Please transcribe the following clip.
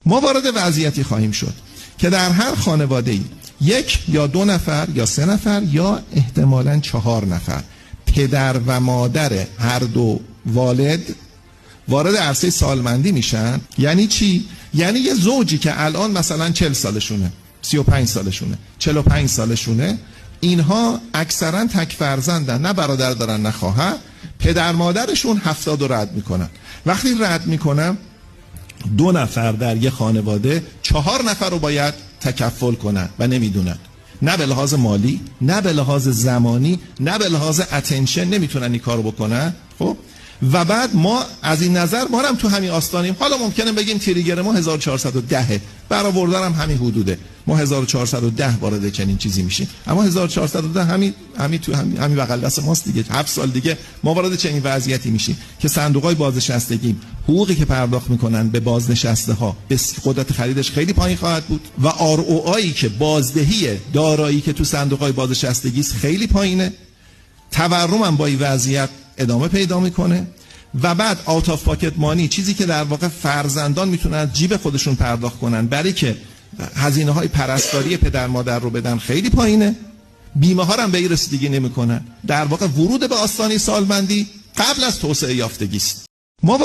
ما وارد وضعیتی خواهیم شد که در هر خانواده‌ای 1 یا 2 نفر یا 3 نفر یا احتمالاً 4 نفر پدر و مادر هر دو والد وارد عرصه سالمندی میشن. یعنی چی؟ یعنی یه زوجی که الان مثلا 40 سالشونه، 35 سالشونه، 45 سالشونه، اینها اکثرا تک فرزندن، نه برادر دارن نه خواهر، پدر مادرشون 70 رو رد میکنن. وقتی رد میکنن 2 نفر در یه خانواده 4 نفر رو باید تکفل کنن و نمیدونن، نه به لحاظ مالی، نه به لحاظ زمانی، نه به لحاظ اتنشن نمیتونن این کارو بکنن. خب و بعد ما از این نظر ما هم تو همین آستانیم. حالا ممکنه بگیم تریگر ما 1410 برآوردن هم همین حدوده، ما 1410 وارد چنین چیزی میشیم، اما 1410 همین تو همین بغل دست ماست دیگه. 7 سال دیگه ما وارد چنین وضعیتی میشیم که صندوق‌های بازنشستگی حقوقی که پرداخت میکنن به بازنشسته ها به قدرت خریدش خیلی پایین خواهد بود و ROI که بازدهی دارایی که تو صندوق‌های بازنشستگی است خیلی پایینه. تورم هم با این وضعیت ادامه پیدا میکنه و بعد آوت آف پاکت مانی، چیزی که در واقع فرزندان میتونن از جیب خودشون پرداخت کنن برای که هزینه های پرستاری پدر مادر رو بدن خیلی پایینه. بیمه ها هم به این رسیدگی نمیکنن. در واقع ورود به آستانه سالمندی قبل از توسعه یافتگی است. ما